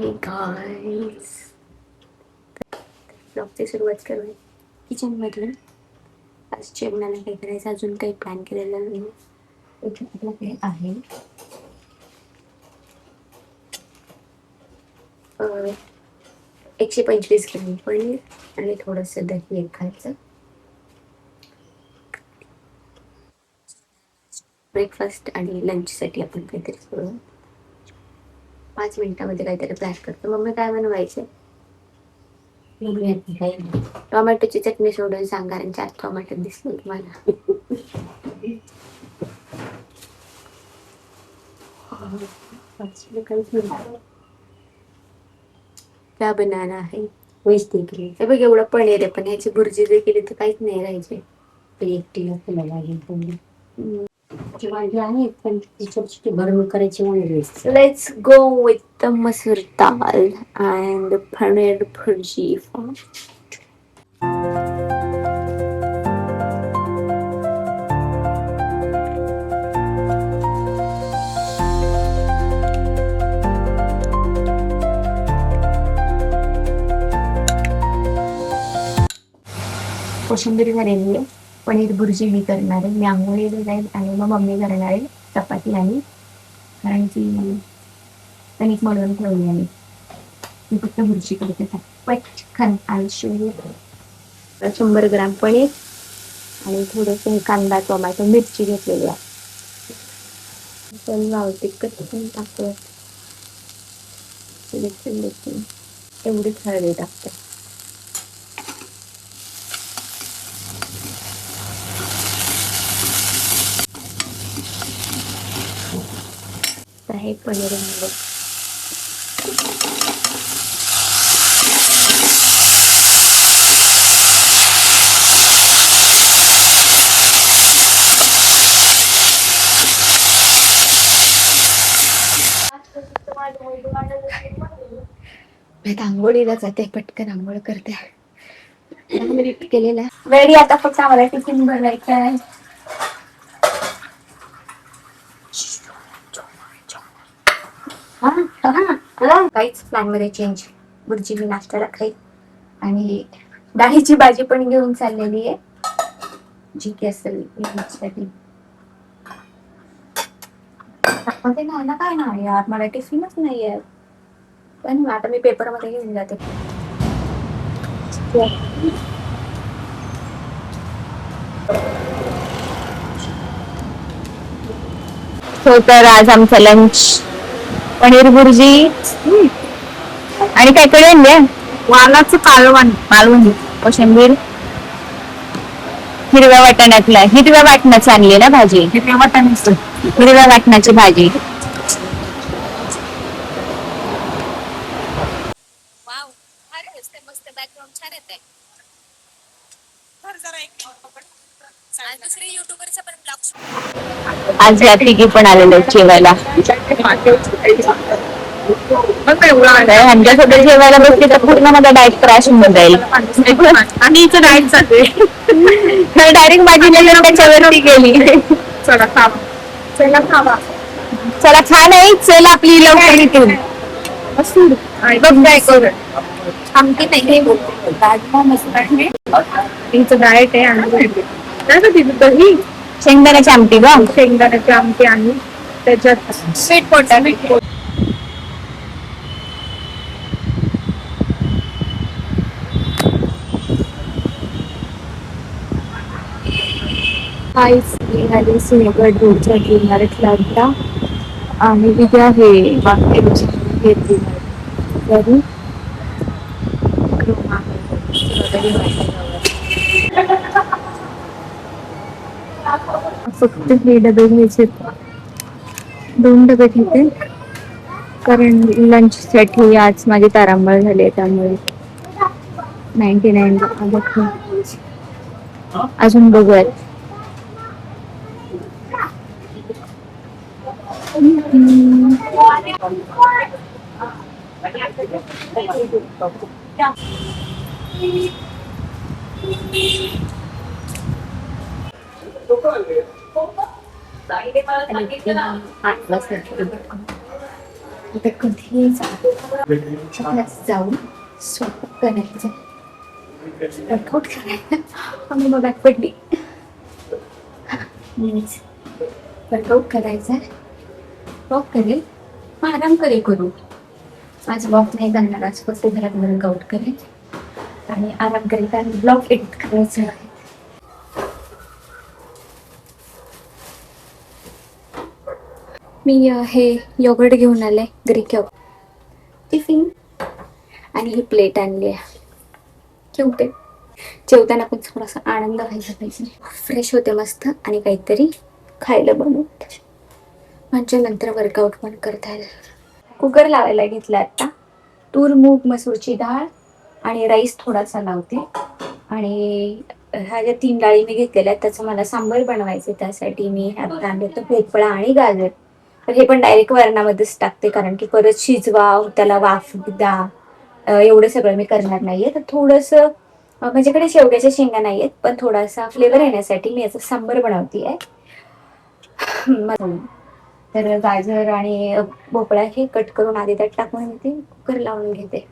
आणि गाईस ब्लॉगची सुरुवात करूया किचन मधून. आज जेवणाला काय करायचं अजून काही प्लॅन केलेला नाही. इथे आपल्याकडे आहे 125 ग्रॅम पनीर आणि थोडस दही एक खायचं. ब्रेकफास्ट आणि लंच साठी आपण काहीतरी करू. 5 मिनिटामध्ये काहीतरी प्लॅन करतो. मम्मी काय बनवायचे? टोमॅटोची चटणी सोडून सांगा आणि 4 टोमॅटो दिसले तुम्हाला. क्या बनाना है हे बघ एवढं पनीर आहे पण याची भुर्जी जर केली तर काहीच नाही राहायचे. एकटीला तुला लागेल. भाजी आहे पण छोटी भरून करायची म्हणजे. लेट्स गो विथ द मसूर दाल अँड पनीर भुर्जी. कोशिंबीर झालेली आहे. पनीर भुर्जी मी करणार आहे. मी आंघोळीला जाईल आणि मग मम्मी करणार आहे चपाती आणि कारण की कणिक मळून ठेवली आहे. मी फक्त भुर्जी करते पटकन. 100 ग्राम पनीर आणि थोडस कांदा टोमॅटो मिरची घेतलेली आहे. पण लाव तिखट पण टाकूयात. एवढीच हळदी टाकते. आहे पनीर मी आंघोळीला जाते. पटकन आंघोळ करते. 10 मिनिट केलेला वेळी. आता फक्त आम्हाला टिफिन भरायचा आहे. काहीच प्लॅन मध्ये चेंज. भुर्जी मी नाश्त्याला खाईल आणि डाळीची भाजी पण घेऊन चाललेली आहे जी की असेल साठी. मध्ये ना काय नाही यार मला टिफिनच नाही आहे. पण आता मी पेपर मध्ये घेऊन जाते. हो तर आज आमचा लंच पनीर भुर्जी आणि काय कळेल वालाचं मालवणी कोशिंबीर हिरव्या वाटणाची आणली ना भाजी. हिरव्या वाटणाची भाजी. आज या तिघी पण आलेले जेवायला. ह्यांच्यासोबत जेवायला बसली तर पूर्ण माझा डाएट क्रॅश होऊन जाईल. आणि हिचं डाएट चालू डायरेक्ट माझी नजर त्याच्यावरती गेली. चला खा नाही चल आपली लवकर इथून. बघ काय करू आमटी नाही तिचं डाएट आहे. आणि दही शेंगदाण्याची आमटी ग. शेंगदाण्याची आमटी आणि त्याच्यात स्वीट पोटॅटो. सिंहगड रोडच्या किनाऱ्यातला अड्डा आणि तिथे आहे फक्त हे डबे घ्यायचे. 2 डबे घेते कारण लंच साठी आज माझी तारांबळ झाली आहे त्यामुळे 99 अजून बघूयात. आता कधी जाऊन स्वयंपाक करायचा, वर्कआउट करायचं आणि मग बॅक पडली. वर्कआउट करायचा, वॉक करेल, मग आराम करू. आज वॉक नाही करणार, आज फक्त घरात वर्कआउट करेल आणि आराम करेल, कारण ब्लॉग एडिट करायचं आहे. मी हे योगर्ट घेऊन आले, ग्रीक योगर्ट, टिफिन, आणि ही प्लेट आणली आहे. ठेवते. जेवताना पण थोडासा आनंद व्हायला पाहिजे, फ्रेश होते मस्त आणि काहीतरी खायला बनवते, म्हणजे नंतर वर्कआउट पण करता येईल. कुकर लावायला घेतला आता. तूर, मूग, मसूरची डाळ आणि राईस थोडासा लावते. आणि ह्या ज्या 3 डाळी मी घेतलेल्या आहेत त्याचं मला सांबर बनवायचे, त्यासाठी मी ह्यात आणले तर भोपळा आणि गाजर. तर हे पण डायरेक्ट वरणामध्येच टाकते, कारण की परत शिजवा, त्याला वाफ द्या, एवढं सगळं मी करणार नाहीये. तर थोडंसं माझ्याकडे शेवग्याच्या शेंगा नाहीयेत, पण थोडासा फ्लेवर येण्यासाठी मी याचा सांबर बनवते आहे. तर गाजर आणि भोपळा हे कट करून आधी त्यात टाकून मी ते कुकर लावून घेते.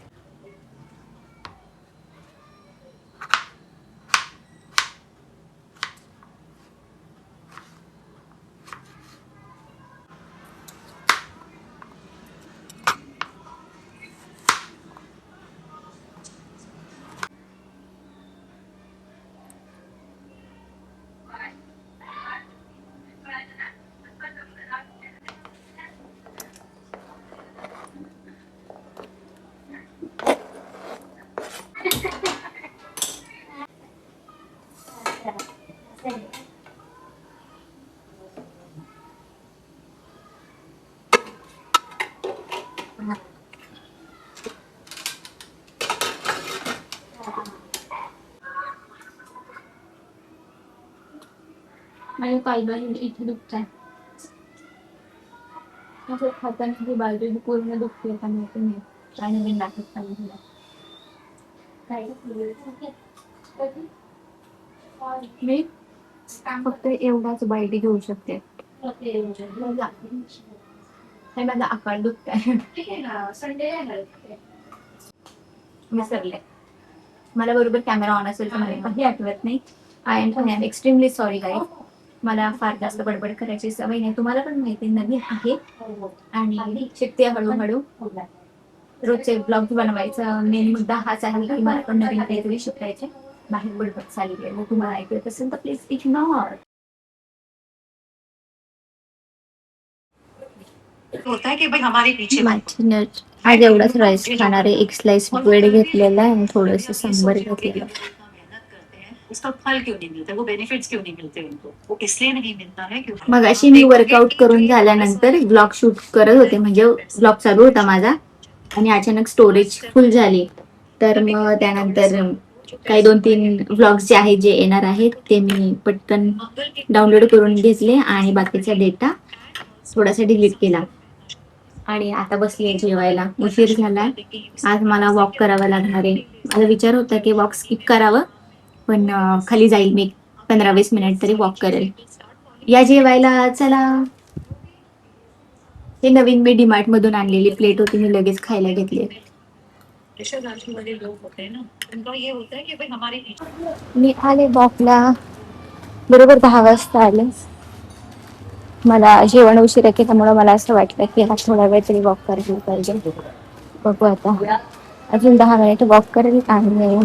माझ्या पायला इथे दुखत आहे, असं खाताना ही बाजू पूर्ण दुखते, त्यामुळे मी काय नवीन नाटक सांगितलं. मी फक्त एवढाच बाईट घेऊ शकते. माझा आकार दुखत आहे. विसरले, मला बरोबर कॅमेरा ऑन असेल तर मला काही आठवत नाही. I am extremely sorry guys. मला फार जास्त बडबड करायची सवय नाही, तुम्हाला पण माहिती नवीन आहे आणि शिकते हळूहळू. रोजचे ब्लॉग बनवायचा मेन मुद्दा हाच आहे की मला पण नवीन काहीतरी शिकायचे. बाहेर बडबड चालली आहे, मग तुम्हाला ऐकत असेल तर प्लीज इग्नोर. होता है कि भाई हमारे पीछे आज एवढाच राईस खाणार आहे. एक स्लाइस ब्रेड घेतलेला आहे आणि थोडंसं सांबर घेतलेलं. उसका फल क्यों नहीं मिलता, वो बेनिफिट्स क्यों नहीं मिलते उनको, वो इसलिए नहीं मिलता है क्योंकि मग अशी मी वर्कआउट करून झाल्यानंतर ब्लॉग शूट करत होते, म्हणजे ब्लॉग चालू होता माझा आणि अचानक स्टोरेज फुल झाली. तर मग त्यानंतर काही 2-3 व्लॉग्स जे आहेत जे येणार आहेत ते मी पटकन डाउनलोड करून घेतले आणि बाकीचा डेटा थोडासा डिलीट केला. आणि आता बसली जेवायला, उशीर झाला. आज मला वॉक करावा लागणार आहे. माझा विचार होता की वॉक स्किप करावं, पण खाली जाईल मी 15-20 मिनिट तरी वॉक करेल. या जेवायला चला. हे नवीन मी डीमार्ट मधून आणलेली प्लेट होती, मी लगेच खायला घेतली. मी आले वॉकला बरोबर 10 वाजता आले. मला जेवण उशिरा केल्यामुळे मला असं वाटलं की हा थोडा वेळ तरी वॉक करायला पाहिजे. बघू आता अजून 10 मिनिट वॉक करेल आणि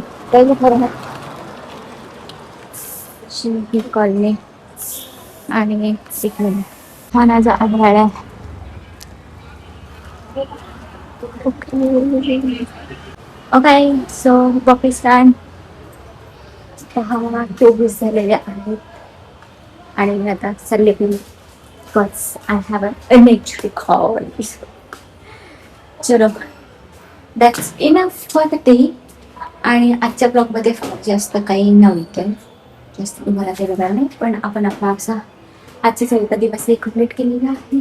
कॉलनी आणि एक मिनिट खाण्याचा आभाळ आहे. Okay so walk start. 10:24 झालेले आहेत आणि मी आता चालले की because I have a next call. चलो that's enough for the day. आणि आजच्या ब्लॉगमध्ये फार जास्त काही नव्हतं, जास्त तुम्हाला ते बघायला नाही, पण आपण आपला असा आजचा चौथा दिवस कंप्लीट केलेला आहे.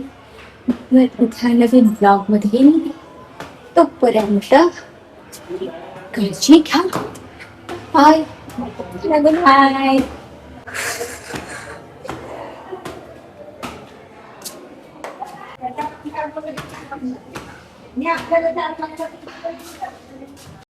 नवीन ब्लॉगमध्ये तोपर्यंत काळजी घ्या. बाय. Good night. मी आपल्याला 4-5